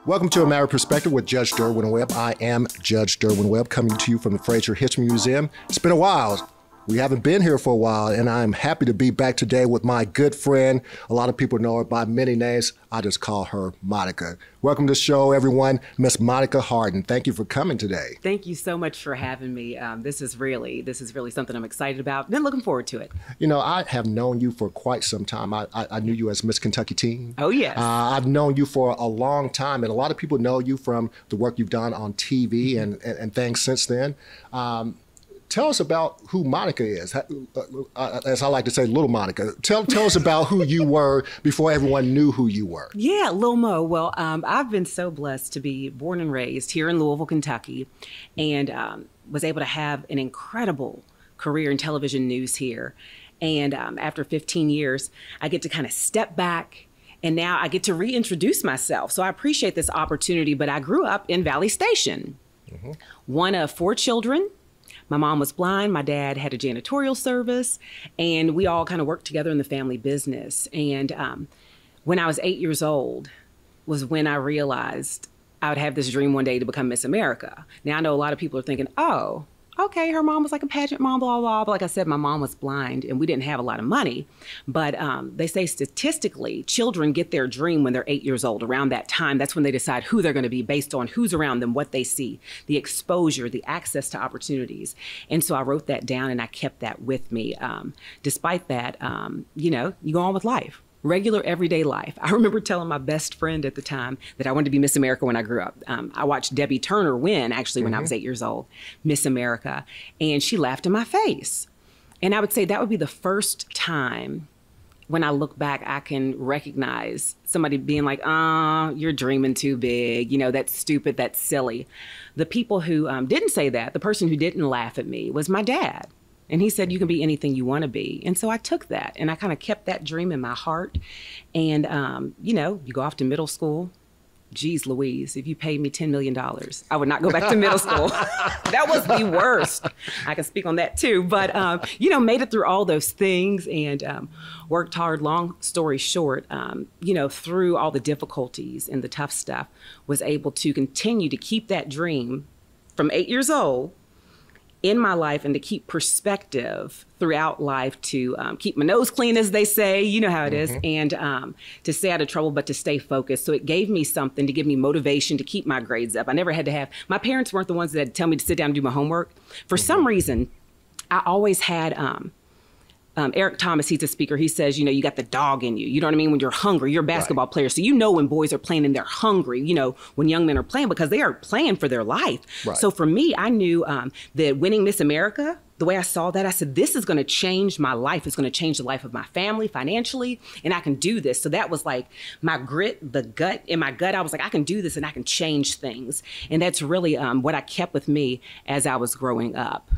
Welcome to A Matter of Perspective with Judge Derwin Webb. I am Judge Derwin Webb, coming to you from the Fraser History Museum. It's been a while. We haven't been here for a while, and I'm happy to be back today with my good friend. A lot of people know her by many names. I just call her Monica. Welcome to the show, everyone. Miss Monica Hardin, thank you for coming today. Thank you so much for having me. This is really something I'm excited about. Been looking forward to it. You know, I have known you for quite some time. I knew you as Miss Kentucky Teen. Oh, yes. I've known you for a long time, and a lot of people know you from the work you've done on TV and things since then. Tell us about who Monica is. As I like to say, little Monica. Tell us about who you were before everyone knew who you were. Yeah, Lil Mo. Well, I've been so blessed to be born and raised here in Louisville, Kentucky, and was able to have an incredible career in television news here. And after 15 years, I get to kind of step back, and now I get to reintroduce myself. So I appreciate this opportunity, but I grew up in Valley Station, one of 4 children. My mom was blind, my dad had a janitorial service, and we all kind of worked together in the family business. And when I was 8 years old was when I realized I would have this dream one day to become Miss America. Now, I know a lot of people are thinking, oh, okay, her mom was like a pageant mom, blah, blah, blah. But like I said, my mom was blind and we didn't have a lot of money. But they say statistically, children get their dream when they're 8 years old. Around that time, that's when they decide who they're going to be based on who's around them, what they see, the exposure, the access to opportunities. And so I wrote that down and I kept that with me. Despite that, you know, you go on with life. Regular everyday life. I remember telling my best friend at the time that I wanted to be Miss America when I grew up. I watched Debbie Turner win actually when I was 8 years old, Miss America, and she laughed in my face. And I would say that would be the first time when I look back, I can recognize somebody being like, you're dreaming too big. You know, that's stupid, that's silly. The people who didn't say that, the person who didn't laugh at me was my dad. And he said, you can be anything you want to be. And so I took that and I kind of kept that dream in my heart. And, you know, you go off to middle school. Geez Louise, if you paid me $10 million, I would not go back to middle school. That was the worst. I can speak on that too. But, you know, made it through all those things and worked hard. Long story short, you know, through all the difficulties and the tough stuff, was able to continue to keep that dream from 8 years old in my life and to keep perspective throughout life, to keep my nose clean, as they say, you know how it is, and to stay out of trouble, but to stay focused. So it gave me something to give me motivation to keep my grades up. I never had to have, my parents weren't the ones that had to tell me to sit down and do my homework. For some reason, I always had, Eric Thomas, he's a speaker. He says, you know, you got the dog in you. You know what I mean? When you're hungry, you're a basketball player. So you know when boys are playing and they're hungry, you know, when young men are playing because they are playing for their life. Right. So for me, I knew that winning Miss America, the way I saw that, I said, this is going to change my life. It's going to change the life of my family financially, and I can do this. So that was like my grit, the gut in my gut. I was like, I can do this and I can change things. And that's really what I kept with me as I was growing up.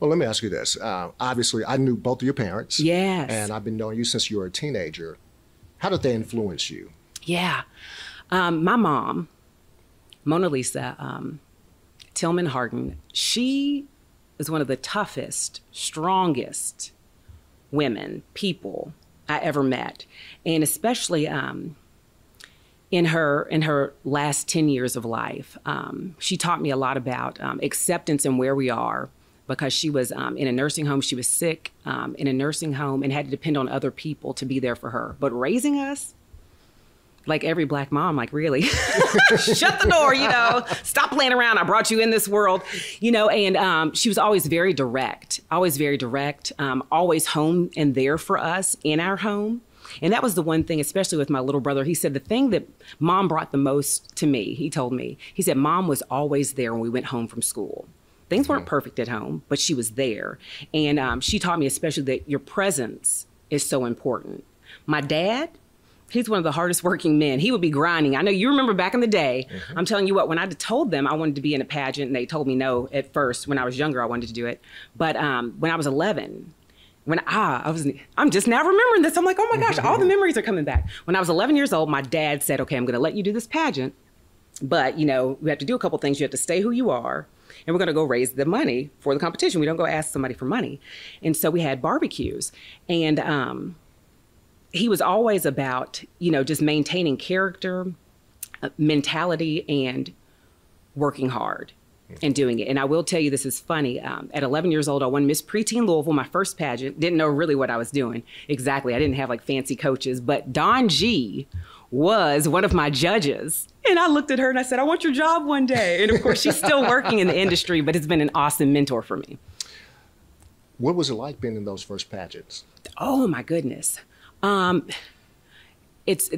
Well, let me ask you this. Obviously, I knew both of your parents. Yes. And I've been knowing you since you were a teenager. How did they influence you? Yeah. My mom, Mona Lisa Tillman Hardin, she is one of the toughest, strongest women, people I ever met. And especially in her last 10 years of life, she taught me a lot about acceptance and where we are. Because she was in a nursing home. She was sick in a nursing home and had to depend on other people to be there for her. But raising us, like every Black mom, like really, shut the door, you know, stop playing around. I brought you in this world, you know, and she was always very direct, always home and there for us in our home. And that was the one thing, especially with my little brother. He said the thing that mom brought the most to me, he told me, he said, mom was always there when we went home from school. Things weren't perfect at home, but she was there. And she taught me especially that your presence is so important. My dad, he's one of the hardest working men. He would be grinding. I know you remember back in the day. I'm telling you what, when I told them I wanted to be in a pageant, and they told me no at first. When I was younger, I wanted to do it. But when I was 11, I'm just now remembering this. I'm like, oh my gosh, all the memories are coming back. When I was 11 years old, my dad said, okay, I'm going to let you do this pageant. But, you know, we have to do a couple things. You have to stay who you are. And we're going to go raise the money for the competition. We don't go ask somebody for money. And so we had barbecues. And he was always about, you know, just maintaining character, mentality and working hard and doing it. And I will tell you, this is funny. At 11 years old, I won Miss Preteen Louisville, my first pageant. Didn't know really what I was doing. Exactly. I didn't have like fancy coaches, but Dawn G was one of my judges. And I looked at her and I said, I want your job one day. And of course, she's still working in the industry, but it's been an awesome mentor for me. What was it like being in those first pageants? Oh my goodness. That's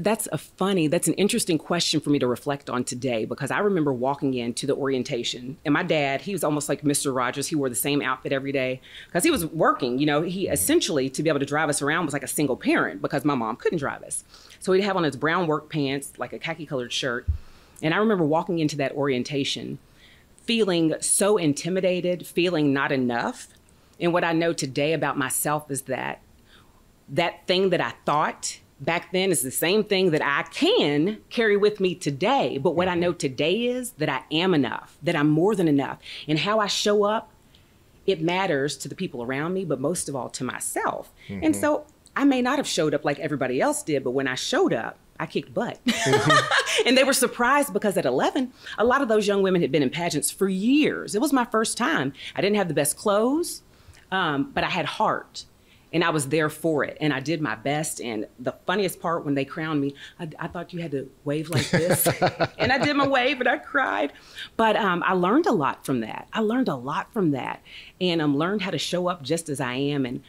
an interesting question for me to reflect on today, because I remember walking into the orientation and my dad, he was almost like Mr. Rogers. He wore the same outfit every day because he was working. You know, he essentially, to be able to drive us around, was like a single parent because my mom couldn't drive us. So he'd have on his brown work pants, like a khaki colored shirt. And I remember walking into that orientation feeling so intimidated, feeling not enough. And what I know today about myself is that thing that I thought back then is the same thing that I can carry with me today. But what I know today is that I am enough, that I'm more than enough. And how I show up, it matters to the people around me, but most of all to myself. Mm-hmm. And so I may not have showed up like everybody else did, but when I showed up, I kicked butt. Mm-hmm. And they were surprised because at 11, a lot of those young women had been in pageants for years. It was my first time. I didn't have the best clothes, but I had heart. And I was there for it, and I did my best. And the funniest part, when they crowned me, I thought you had to wave like this. And I did my wave, and I cried. But I learned a lot from that. And learned how to show up just as I am. And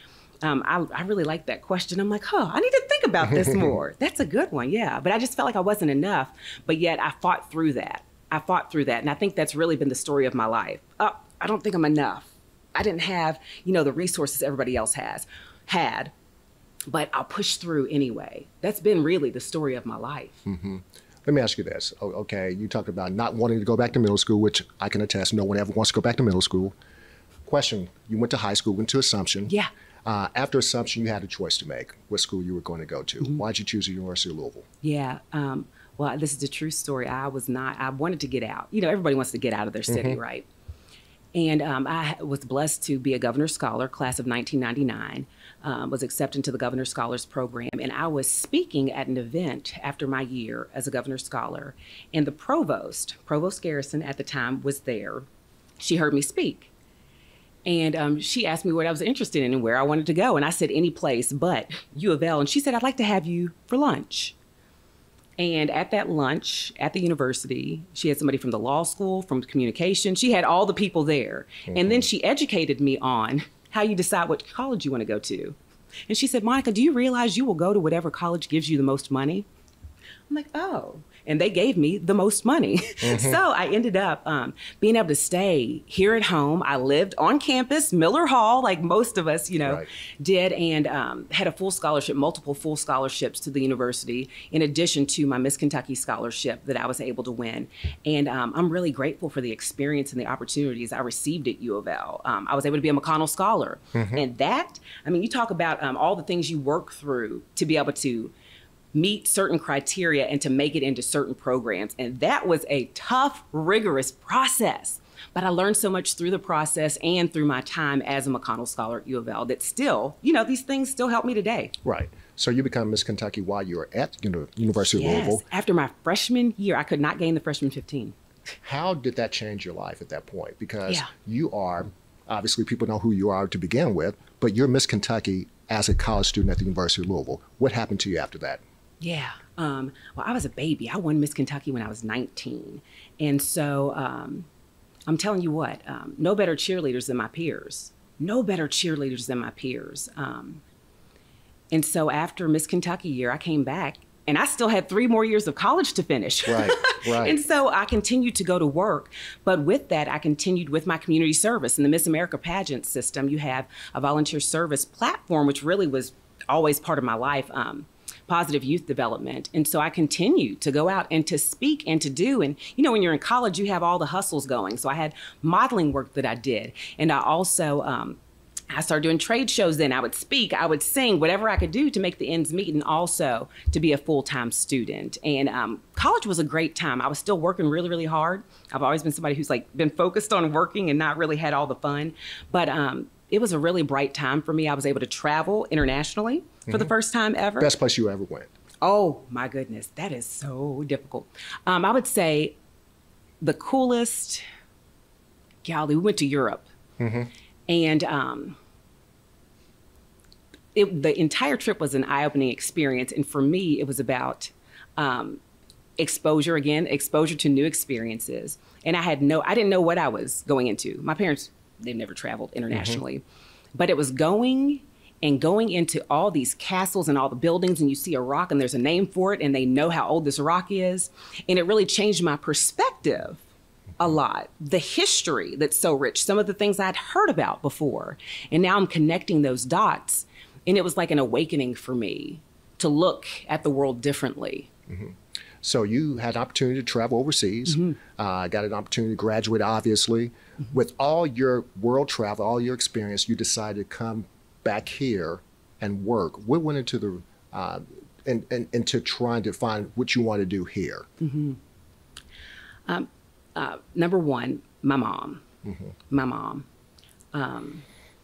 I really like that question. I'm like, I need to think about this more. That's a good one, yeah. But I just felt like I wasn't enough. But yet I fought through that. And I think that's really been the story of my life. I don't think I'm enough. I didn't have, the resources everybody else had, but I'll push through anyway. That's been really the story of my life. Mm-hmm. Let me ask you this. Okay, you talked about not wanting to go back to middle school, which I can attest, no one ever wants to go back to middle school. Question, you went to high school, went to Assumption. Yeah. After Assumption, you had a choice to make, what school you were going to go to. Mm-hmm. Why'd you choose the University of Louisville? Yeah, well, this is a true story. I wanted to get out. Everybody wants to get out of their city, mm-hmm. right? And I was blessed to be a Governor's Scholar, class of 1999, was accepted into the Governor's Scholars Program. And I was speaking at an event after my year as a Governor's Scholar. And the Provost Garrison at the time was there. She heard me speak. And she asked me what I was interested in and where I wanted to go. And I said, any place but U of L. And she said, I'd like to have you for lunch. And at that lunch at the university, she had somebody from the law school, from communication. She had all the people there. Mm-hmm. And then she educated me on how you decide what college you want to go to. And she said, Monica, do you realize you will go to whatever college gives you the most money? I'm like, oh. And they gave me the most money. Mm-hmm. So I ended up being able to stay here at home. I lived on campus, Miller Hall, like most of us, right. did, and had a full scholarship, multiple full scholarships to the university, in addition to my Miss Kentucky scholarship that I was able to win. And I'm really grateful for the experience and the opportunities I received at U of L. I was able to be a McConnell Scholar. Mm-hmm. And that, you talk about all the things you work through to be able to meet certain criteria and to make it into certain programs. And that was a tough, rigorous process. But I learned so much through the process and through my time as a McConnell Scholar at U of L that still, these things still help me today. Right. So you become Miss Kentucky while you were at University of Louisville. After my freshman year, I could not gain the freshman 15. How did that change your life at that point? Because you are, obviously people know who you are to begin with, but you're Miss Kentucky as a college student at the University of Louisville. What happened to you after that? Yeah. Well, I was a baby. I won Miss Kentucky when I was 19. And so I'm telling you what, no better cheerleaders than my peers. And so after Miss Kentucky year, I came back and I still had 3 more years of college to finish. Right. And so I continued to go to work. But with that, I continued with my community service. In the Miss America pageant system, you have a volunteer service platform, which really was always part of my life. Positive youth development. And so I continued to go out and to speak and to do. And, when you're in college, you have all the hustles going. So I had modeling work that I did. And I also, I started doing trade shows then. I would speak, I would sing, whatever I could do to make the ends meet, and also to be a full-time student. And college was a great time. I was still working really, really hard. I've always been somebody who's been focused on working and not really had all the fun. But it was a really bright time for me. I was able to travel internationally for the first time ever. Best place you ever went? Oh my goodness, that is so difficult. I would say the coolest, golly, we went to Europe. And the entire trip was an eye-opening experience. And for me, it was about exposure to new experiences. And I didn't know what I was going into. My parents, they've never traveled internationally, but it was going into all these castles and all the buildings, and you see a rock and there's a name for it and they know how old this rock is. And it really changed my perspective a lot. The history that's so rich, some of the things I'd heard about before. And now I'm connecting those dots. And it was like an awakening for me to look at the world differently. So you had an opportunity to travel overseas, got an opportunity to graduate, obviously. With all your world travel, all your experience, you decided to come back here and work. What went into into trying to find what you want to do here? Number one, my mom.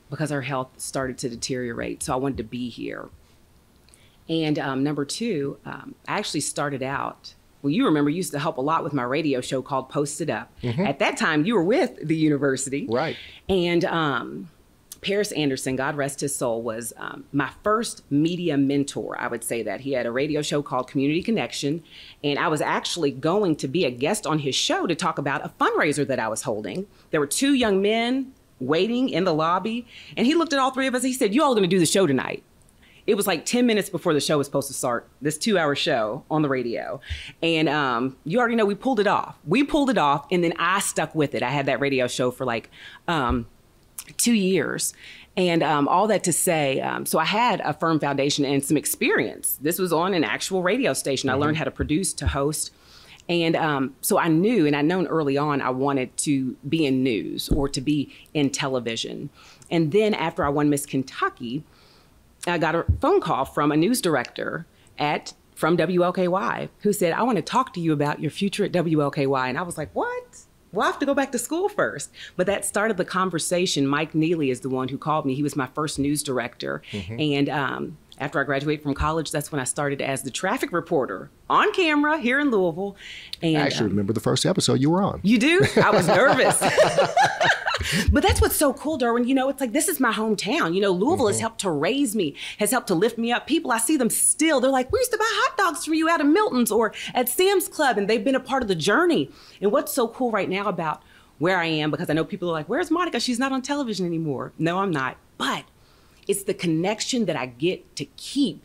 Because her health started to deteriorate, so I wanted to be here. And number two, I actually started out, well, you remember, you used to help a lot with my radio show called Posted Up. At that time, you were with the university. Right. And Paris Anderson, God rest his soul, was my first media mentor, I would say that. He had a radio show called Community Connection, and I was actually going to be a guest on his show to talk about a fundraiser that I was holding. There were two young men waiting in the lobby, and he looked at all three of us. He said, "You all are going to do the show tonight." It was like 10 minutes before the show was supposed to start, this 2-hour show on the radio. And you already know we pulled it off. And then I stuck with it. I had that radio show for like 2 years. And all that to say, so I had a firm foundation and some experience. This was on an actual radio station. I learned how to produce, to host. And so I knew, and I'd known early on, I wanted to be in news or to be in television. And then after I won Miss Kentucky, I got a phone call from a news director from WLKY who said, "I want to talk to you about your future at WLKY." And I was like, "What? Well, I have to go back to school first." But that started the conversation. Mike Neely is the one who called me. He was my first news director. And after I graduated from college, that's when I started as the traffic reporter on camera here in Louisville. And I actually remember the first episode you were on. You do? I was nervous. But that's what's so cool, Derwin. You know, it's like, this is my hometown. You know, Louisville has helped to raise me, has helped to lift me up. People, I see them still. They're like, "We used to buy hot dogs for you out of Milton's or at Sam's Club." And they've been a part of the journey. And what's so cool right now about where I am, because I know people are like, "Where's Monica? She's not on television anymore." No, I'm not. But it's the connection that I get to keep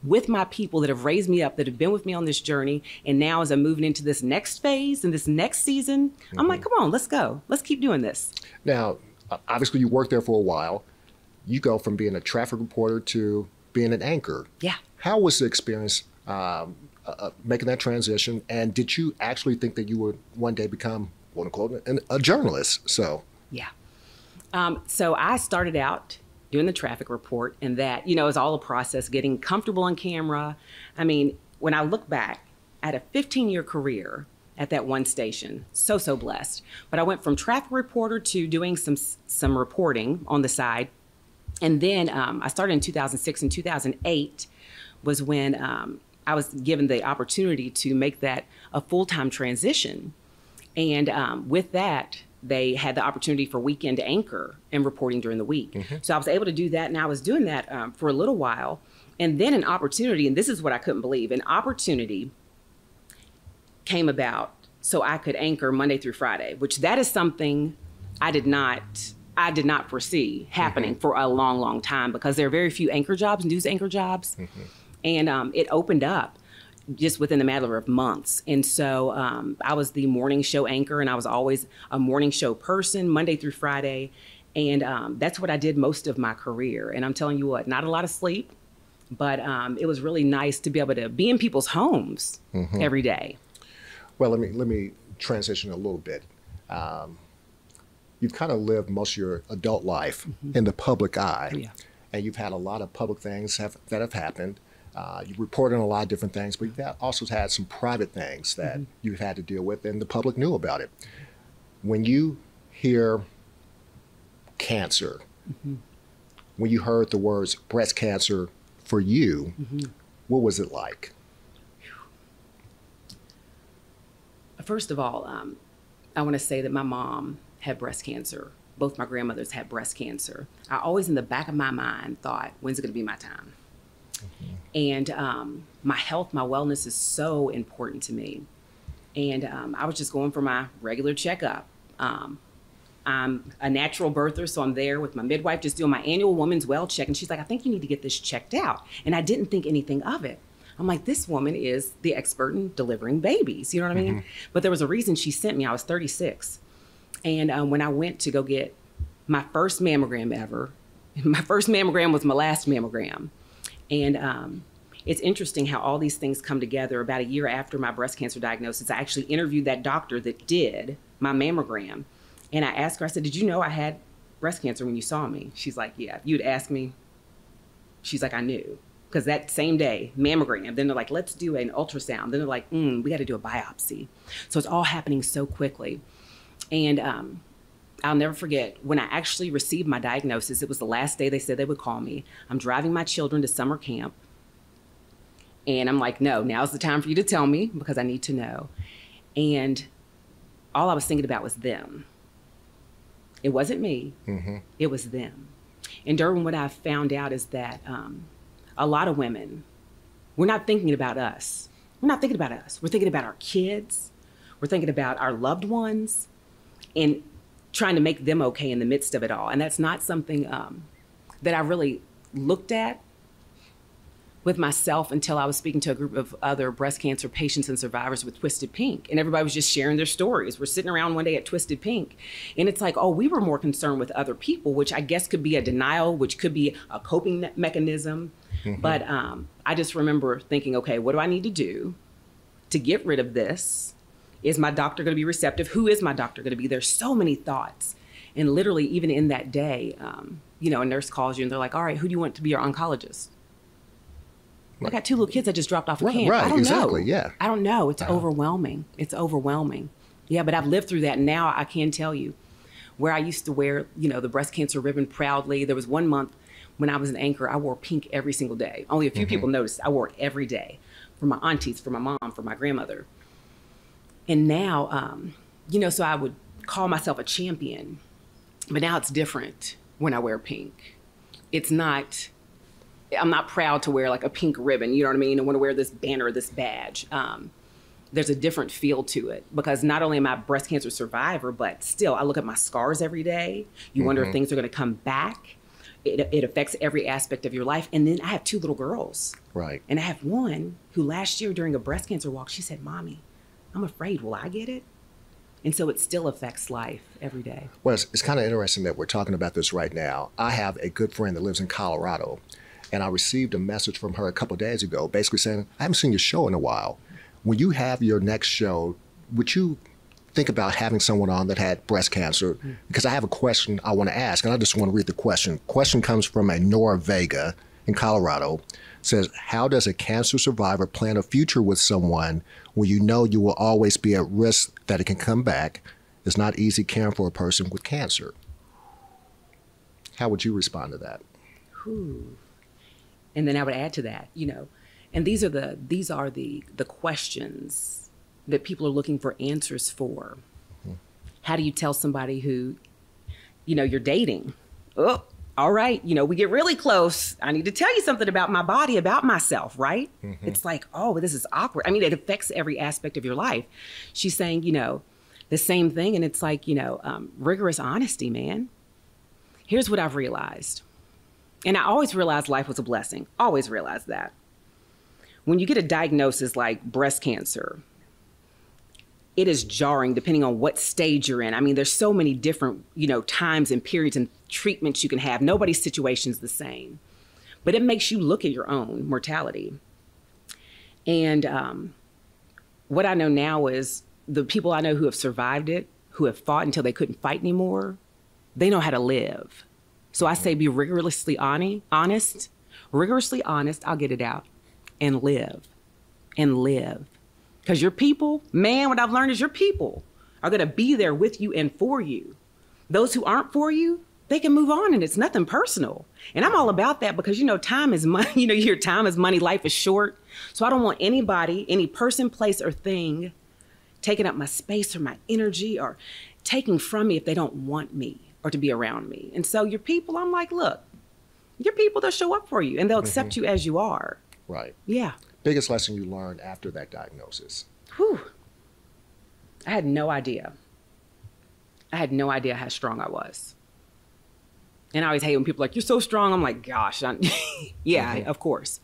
with my people that have raised me up, that have been with me on this journey. And now as I'm moving into this next phase and this next season, I'm like, come on, let's go. Let's keep doing this. Now, obviously you worked there for a while. You go from being a traffic reporter to being an anchor. Yeah. How was the experience making that transition? And did you actually think that you would one day become, quote unquote, a journalist? Yeah. So I started out doing the traffic report, and that, you know, is all a process, getting comfortable on camera. I mean, when I look back, I had a 15-year career at that one station. So blessed. But I went from traffic reporter to doing some reporting on the side. And then I started in 2006 and 2008 was when I was given the opportunity to make that a full-time transition. And with that, they had the opportunity for weekend anchor and reporting during the week. So I was able to do that, and I was doing that for a little while. And then an opportunity, and this is what I couldn't believe, an opportunity came about so I could anchor Monday through Friday, which that is something I did not foresee happening for a long, long time, because there are very few anchor jobs, news anchor jobs. And it opened up just within a matter of months. And so I was the morning show anchor, and I was always a morning show person, Monday through Friday. And that's what I did most of my career. And I'm telling you what, not a lot of sleep, but it was really nice to be able to be in people's homes every day. Well, let me transition a little bit. You've kind of lived most of your adult life in the public eye, and you've had a lot of public things that have happened. You've reported on a lot of different things, but you've also had some private things that you've had to deal with, and the public knew about it. When you hear cancer, when you heard the words breast cancer for you, what was it like? first of all, I want to say that my mom had breast cancer. Both my grandmothers had breast cancer. I always in the back of my mind thought, when's it going to be my time? And my health, my wellness is so important to me. And I was just going for my regular checkup. I'm a natural birther, so I'm there with my midwife just doing my annual woman's well check. And she's like, I think you need to get this checked out. And I didn't think anything of it. I'm like, this woman is the expert in delivering babies. You know what I mean? But there was a reason she sent me. I was 36. And when I went to go get my first mammogram ever, my first mammogram was my last mammogram. And it's interesting how all these things come together. About a year after my breast cancer diagnosis, I actually interviewed that doctor that did my mammogram. And I asked her, I said, did you know I had breast cancer when you saw me? She's like, yeah. If you'd asked me, she's like, I knew. Because that same day, mammogram, then they're like, let's do an ultrasound. Then they're like, we got to do a biopsy. So it's all happening so quickly. And I'll never forget when I actually received my diagnosis. It was the last day they said they would call me. I'm driving my children to summer camp. And I'm like, no, now's the time for you to tell me because I need to know. And all I was thinking about was them. It wasn't me. It was them. And Derwin, what I've found out is that a lot of women, we're not thinking about us. We're not thinking about us. We're thinking about our kids. We're thinking about our loved ones and trying to make them okay in the midst of it all. And that's not something that I really looked at with myself until I was speaking to a group of other breast cancer patients and survivors with Twisted Pink. And everybody was just sharing their stories. We're sitting around one day at Twisted Pink. And it's like, oh, we were more concerned with other people, which I guess could be a denial, which could be a coping mechanism. But I just remember thinking, okay, what do I need to do to get rid of this? Is my doctor going to be receptive? Who is my doctor going to be? There's so many thoughts. And literally, even in that day, you know, a nurse calls you and they're like, all right, who do you want to be your oncologist? I got 2 little kids I just dropped off of camp. Right, I don't exactly, know. yeah. I don't know. It's overwhelming. It's overwhelming. Yeah, but I've lived through that. And now I can tell you where I used to wear, you know, the breast cancer ribbon proudly. There was one month when I was an anchor, I wore pink every single day. Only a few people noticed. I wore it every day for my aunties, for my mom, for my grandmother. And now, you know, so I would call myself a champion, but now it's different when I wear pink. It's not, I'm not proud to wear like a pink ribbon, you know what I mean? I want to wear this banner, this badge. There's a different feel to it because not only am I a breast cancer survivor, but still I look at my scars every day. You wonder if things are going to come back. It affects every aspect of your life. And then I have 2 little girls. Right. And I have one who last year during a breast cancer walk, she said, Mommy, I'm afraid, will I get it? And so it still affects life every day. Well, it's kind of interesting that we're talking about this right now. I have a good friend that lives in Colorado, and I received a message from her a couple of days ago basically saying, I haven't seen your show in a while. When you have your next show, would you think about having someone on that had breast cancer? Because I have a question I want to ask, and I just want to read the question. Question comes from a Nora Vega in Colorado. Says, how does a cancer survivor plan a future with someone when you know you will always be at risk that it can come back? It's not easy caring for a person with cancer. How would you respond to that? And then I would add to that, you know, and these are the questions that people are looking for answers for. How do you tell somebody who, you know, you're dating? Oh, all right, you know, we get really close. I need to tell you something about my body, about myself, right? It's like, oh, this is awkward. I mean, it affects every aspect of your life. She's saying, you know, the same thing. And it's like, you know, rigorous honesty, man. Here's what I've realized. And I always realized life was a blessing. Always realized that. When you get a diagnosis like breast cancer, it is jarring depending on what stage you're in. I mean, there's so many different, you know, times and periods and treatments you can have. Nobody's situation's the same, but it makes you look at your own mortality. And what I know now is the people I know who have survived it, who have fought until they couldn't fight anymore, they know how to live. So I say be rigorously honest, rigorously honest, I'll get it out, and live, and live. Because your people, man, what I've learned is your people are going to be there with you and for you. Those who aren't for you, they can move on and it's nothing personal. And I'm all about that because, you know, time is money. You know, you hear time is money, life is short. So I don't want anybody, any person, place, or thing taking up my space or my energy or taking from me if they don't want me or to be around me. And so your people, I'm like, look, your people, they'll show up for you and they'll accept you as you are. Right. Yeah. Biggest lesson you learned after that diagnosis? Whew. I had no idea. I had no idea how strong I was. And I always hate when people are like, you're so strong. I'm like, gosh, yeah, of course.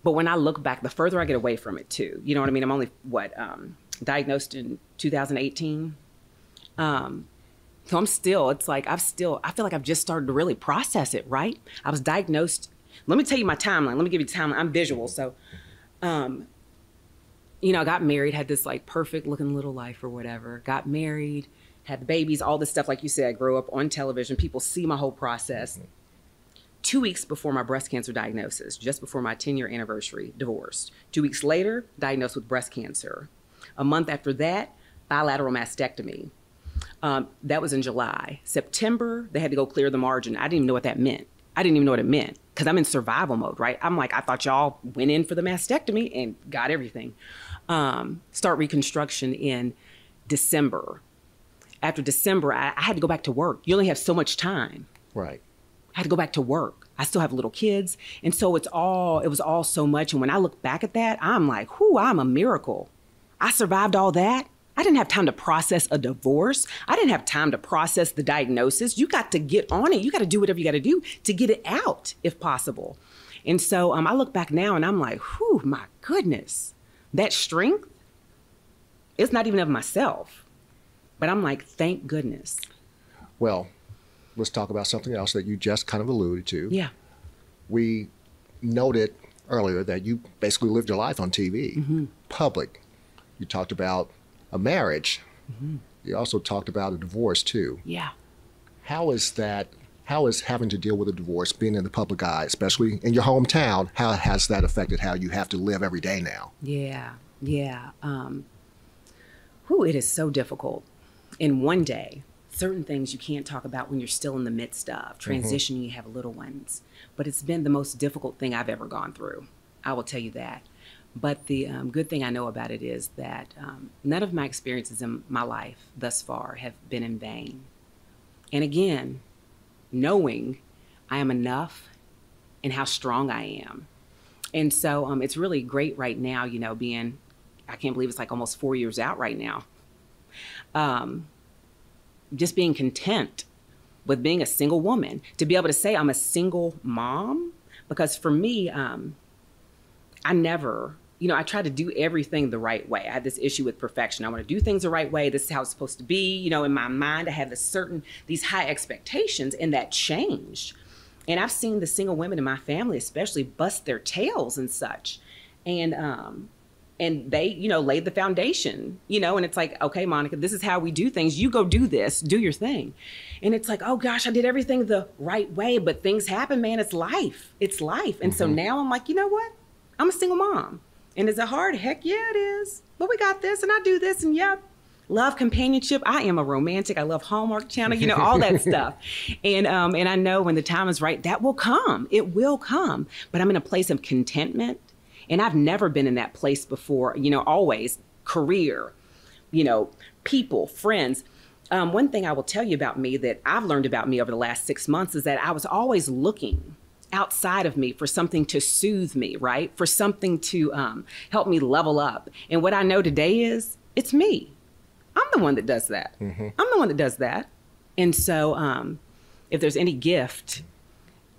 But when I look back, the further I get away from it too, you know what I mean? I'm only, diagnosed in 2018. So I'm still, it's like, I feel like I've just started to really process it, right? I was diagnosed, let me tell you my timeline. Let me give you the timeline. I'm visual. So, you know, I got married, had this like perfect looking little life or whatever, got married, had the babies, all this stuff. Like you said, I grew up on television. People see my whole process. 2 weeks before my breast cancer diagnosis, just before my 10-year anniversary, divorced. 2 weeks later, diagnosed with breast cancer. A month after that, bilateral mastectomy. That was in July. September, they had to go clear the margin. I didn't even know what that meant. I didn't even know what it meant because I'm in survival mode, right? I'm like, I thought y'all went in for the mastectomy and got everything. Start reconstruction in December. After December, I had to go back to work. You only have so much time. Right. I had to go back to work. I still have little kids. And so it was all so much. And when I look back at that, I'm like, whoo, I'm a miracle. I survived all that. I didn't have time to process a divorce. I didn't have time to process the diagnosis. You got to get on it. You got to do whatever you got to do to get it out if possible. And so I look back now and I'm like, whew, my goodness, that strength, it's not even of myself. But I'm like, thank goodness. Well, let's talk about something else that you just kind of alluded to. Yeah. We noted earlier that you basically lived your life on TV, public. You talked about a marriage. You also talked about a divorce too. Yeah. How is having to deal with a divorce, being in the public eye, especially in your hometown, how has that affected how you have to live every day now? Yeah. It is so difficult. In one day, certain things you can't talk about when you're still in the midst of transitioning, you have little ones. But it's been the most difficult thing I've ever gone through. I will tell you that. But the good thing I know about it is that none of my experiences in my life thus far have been in vain. And again, knowing I am enough and how strong I am. And so it's really great right now, you know, I can't believe it's like almost 4 years out right now. Just being content with being a single woman, to be able to say I'm a single mom, because for me, I never, you know, I try to do everything the right way. I had this issue with perfection. I want to do things the right way. This is how it's supposed to be. You know, in my mind, I had these high expectations, and that changed. And I've seen the single women in my family, especially, bust their tails and such. And they, you know, laid the foundation, you know, and it's like, okay, Monica, this is how we do things. You go do this, do your thing. And it's like, oh gosh, I did everything the right way, but things happen, man. It's life. It's life. And so now I'm like, you know what? I'm a single mom. And is it hard? Heck yeah, it is. But we got this and I do this and yep. Love companionship. I am a romantic. I love Hallmark Channel, you know, all that stuff. And I know when the time is right, that will come. It will come. But I'm in a place of contentment. And I've never been in that place before, you know, always career, you know, people, friends. One thing I will tell you about me that I've learned about me over the last 6 months is that I was always looking outside of me for something to soothe me, right? For something to help me level up. And what I know today is it's me. I'm the one that does that. I'm the one that does that. And so if there's any gift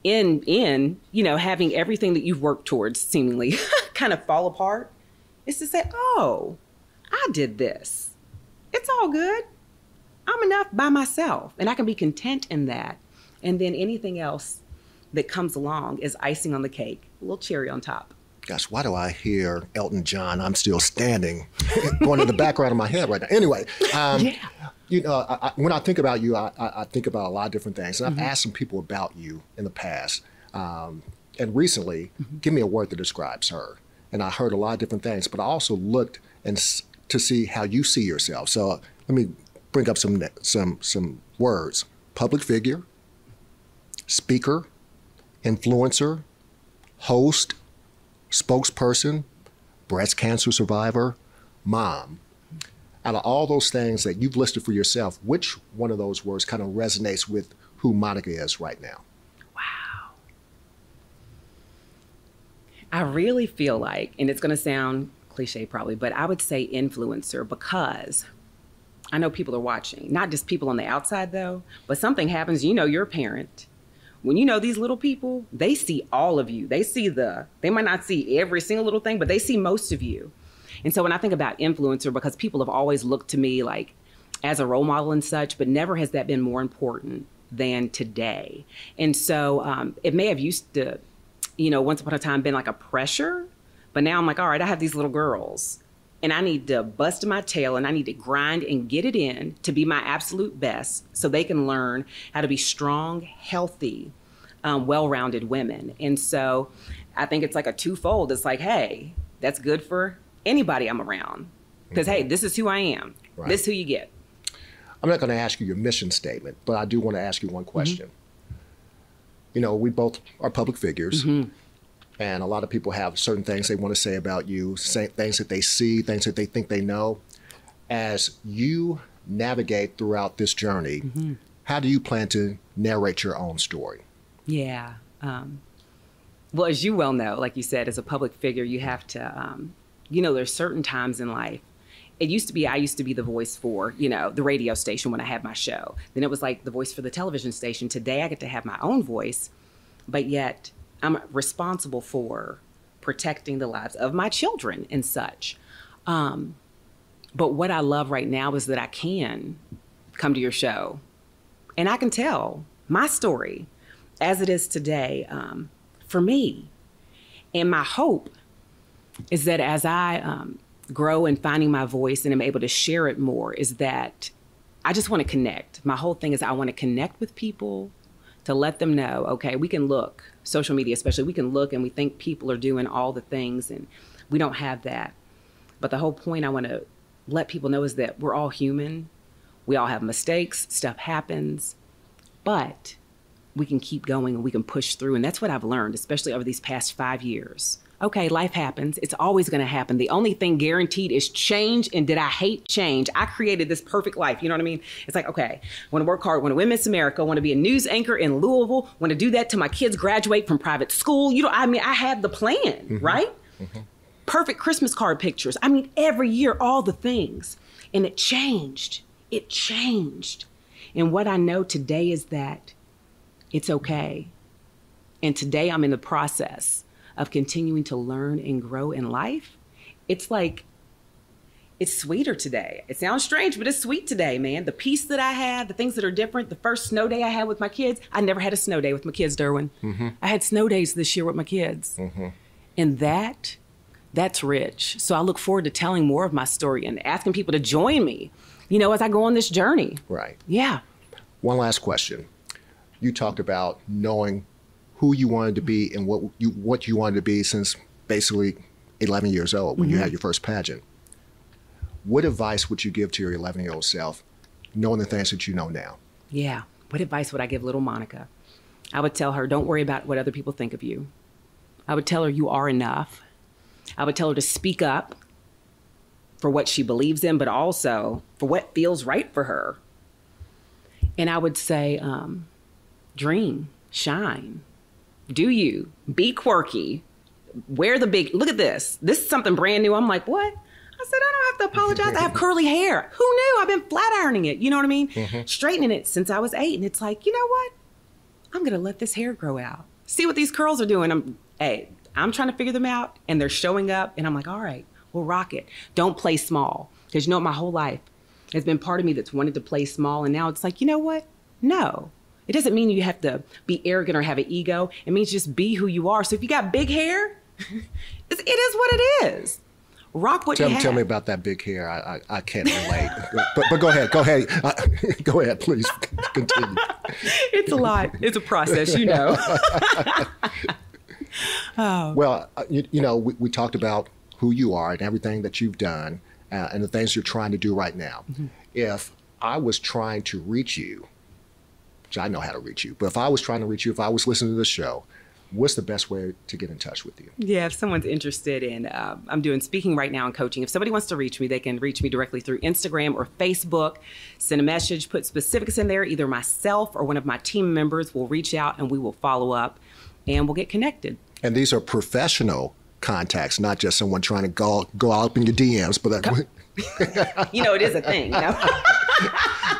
in you know, having everything that you've worked towards seemingly kind of fall apart, is to say, oh, I did this. It's all good. I'm enough by myself, and I can be content in that. And then anything else that comes along is icing on the cake, a little cherry on top. Gosh, why do I hear Elton John, I'm Still Standing, going in the background of my head right now? Anyway, you know, when I think about you, I think about a lot of different things. And I've asked some people about you in the past. And recently, give me a word that describes her. And I heard a lot of different things, but I also looked to see how you see yourself. So let me bring up some words. Public figure, speaker, influencer, host, spokesperson, breast cancer survivor, mom. out of all those things that you've listed for yourself, which one of those words kind of resonates with who Monica is right now? Wow. I really feel like, and it's going to sound cliche probably, but I would say influencer, because I know people are watching, not just people on the outside though, but something happens, you're a parent. When these little people, they see all of you. They might not see every single little thing, but they see most of you. And so when I think about influencer, because people have always looked to me like as a role model and such, but never has that been more important than today. And so it may have used to, once upon a time been like a pressure, but now I'm like, all right, I have these little girls and I need to bust my tail and I need to grind and get it in to be my absolute best so they can learn how to be strong, healthy, well-rounded women. And so I think it's like a twofold. It's like, hey, that's good for anybody I'm around. Because, hey, this is who I am. Right. This is who you get. I'm not going to ask you your mission statement, but I do want to ask you one question. We both are public figures, and a lot of people have certain things they want to say about you, things that they see, things that they think they know. As you navigate throughout this journey, how do you plan to narrate your own story? Yeah. Well, as you well know, like you said, as a public figure, you have to... there's certain times in life. I used to be the voice for, the radio station when I had my show. Then it was like the voice for the television station. Today I get to have my own voice, but yet I'm responsible for protecting the lives of my children and such. But what I love right now is that I can come to your show and I can tell my story as it is today for me. And my hope is that as I grow in finding my voice and am able to share it more, is that I just want to connect. My whole thing is I want to connect with people to let them know, okay, we can look, social media especially, we can look and we think people are doing all the things and we don't have that. But the whole point I want to let people know is that we're all human. We all have mistakes, stuff happens, but we can keep going and we can push through. And that's what I've learned, especially over these past 5 years. Okay, life happens. It's always going to happen. The only thing guaranteed is change. And did I hate change? I created this perfect life. You know what I mean? It's like, okay, I want to work hard, want to win Miss America, want to be a news anchor in Louisville, want to do that till my kids graduate from private school. I had the plan, right? Perfect Christmas card pictures. Every year, all the things. And it changed. It changed. And what I know today is that it's okay. And today I'm in the process of continuing to learn and grow in life. It's like, it's sweeter today. It sounds strange, but it's sweet today, man. The peace that I had, the things that are different. The first snow day I had with my kids, I never had a snow day with my kids, Derwin. I had snow days this year with my kids. And that's rich. So I look forward to telling more of my story and asking people to join me, as I go on this journey. Right. Yeah. One last question. You talked about knowing who you wanted to be and what you wanted to be since basically 11 years old when you had your first pageant. What advice would you give to your 11-year-old self, knowing the things that you know now? Yeah. What advice would I give little Monica? I would tell her, don't worry about what other people think of you. I would tell her you are enough. I would tell her to speak up for what she believes in, but also for what feels right for her. And I would say, dream, shine. Do you be quirky, wear the big, look at this. This is something brand new. I'm like, what? I said, I don't have to apologize. I have curly hair. Who knew? I've been flat ironing it. You know what I mean? Straightening it since I was 8. And it's like, you know what? I'm going to let this hair grow out. See what these curls are doing. I'm trying to figure them out and they're showing up. And I'm like, all right, we'll rock it. Don't play small. Because my whole life has been part of me that's wanted to play small. And now it's like, you know what? No. It doesn't mean you have to be arrogant or have an ego. It means just be who you are. So if you got big hair, it is what it is. Rock what you have. Tell me about that big hair. I can't relate. but go ahead. Go ahead, please. Continue. It's a lot. It's a process, Oh. Well, we talked about who you are and everything that you've done and the things you're trying to do right now. If I was trying to reach you, which I know how to reach you, but if I was trying to reach you, if I was listening to this show, what's the best way to get in touch with you? Yeah, if someone's interested in, I'm doing speaking right now and coaching. If somebody wants to reach me, they can reach me directly through Instagram or Facebook, send a message, put specifics in there. Either myself or one of my team members will reach out and we will follow up and we'll get connected. And these are professional contacts, not just someone trying to go out in your DMs. But it is a thing.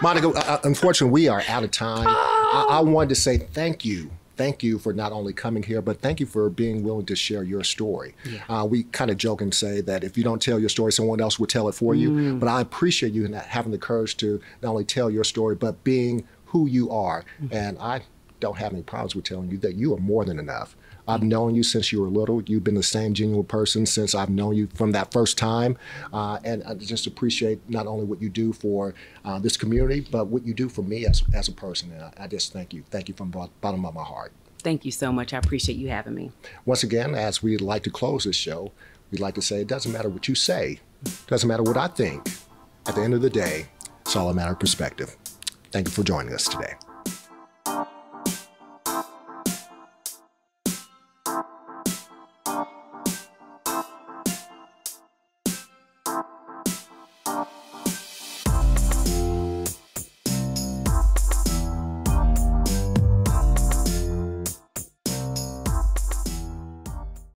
Monica, unfortunately, we are out of time. I wanted to say thank you. Thank you for not only coming here, but thank you for being willing to share your story. Yeah. We kind of joke and say that if you don't tell your story, someone else will tell it for you. But I appreciate you having the courage to not only tell your story, but being who you are. And I don't have any problems with telling you that you are more than enough. I've known you since you were little. You've been the same genuine person since I've known you from that first time. And I just appreciate not only what you do for this community, but what you do for me as a person. And I just thank you. Thank you from the bottom of my heart. Thank you so much. I appreciate you having me. Once again, as we like to close this show, we'd like to say it doesn't matter what you say. It doesn't matter what I think. At the end of the day, it's all a matter of perspective. Thank you for joining us today.